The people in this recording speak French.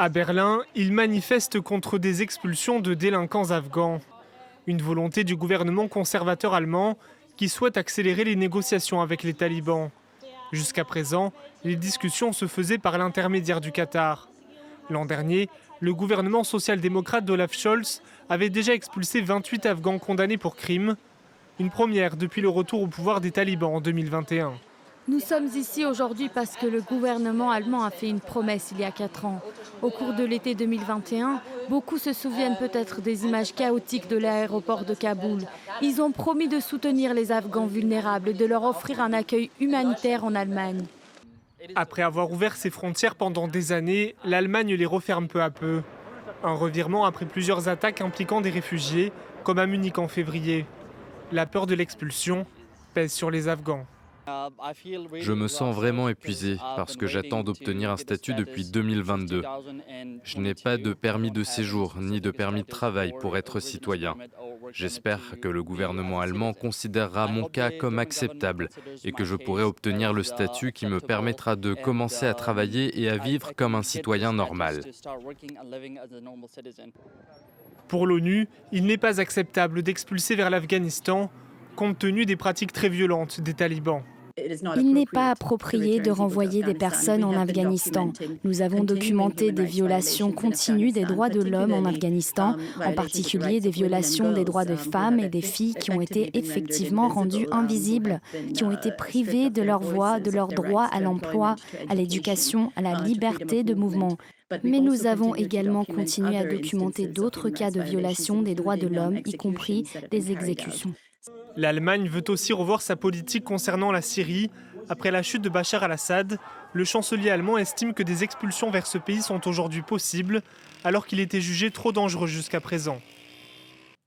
À Berlin, ils manifestent contre des expulsions de délinquants afghans. Une volonté du gouvernement conservateur allemand qui souhaite accélérer les négociations avec les talibans. Jusqu'à présent, les discussions se faisaient par l'intermédiaire du Qatar. L'an dernier, le gouvernement social-démocrate d'Olaf Scholz avait déjà expulsé 28 Afghans condamnés pour crimes. Une première depuis le retour au pouvoir des talibans en 2021. Nous sommes ici aujourd'hui parce que le gouvernement allemand a fait une promesse il y a 4 ans. Au cours de l'été 2021, beaucoup se souviennent peut-être des images chaotiques de l'aéroport de Kaboul. Ils ont promis de soutenir les Afghans vulnérables et de leur offrir un accueil humanitaire en Allemagne. Après avoir ouvert ses frontières pendant des années, l'Allemagne les referme peu à peu. Un revirement après plusieurs attaques impliquant des réfugiés, comme à Munich en février. La peur de l'expulsion pèse sur les Afghans. Je me sens vraiment épuisé parce que j'attends d'obtenir un statut depuis 2022. Je n'ai pas de permis de séjour ni de permis de travail pour être citoyen. J'espère que le gouvernement allemand considérera mon cas comme acceptable et que je pourrai obtenir le statut qui me permettra de commencer à travailler et à vivre comme un citoyen normal. Pour l'ONU, il n'est pas acceptable d'expulser vers l'Afghanistan, compte tenu des pratiques très violentes des talibans. Il n'est pas approprié de renvoyer des personnes en Afghanistan. Nous avons documenté des violations continues des droits de l'homme en Afghanistan, en particulier des violations des droits des femmes et des filles qui ont été effectivement rendues invisibles, qui ont été privées de leur voix, de leur droit à l'emploi, à l'éducation, à la liberté de mouvement. Mais nous avons également continué à documenter d'autres cas de violation des droits de l'homme, y compris des exécutions. L'Allemagne veut aussi revoir sa politique concernant la Syrie. Après la chute de Bachar al-Assad, le chancelier allemand estime que des expulsions vers ce pays sont aujourd'hui possibles, alors qu'il était jugé trop dangereux jusqu'à présent.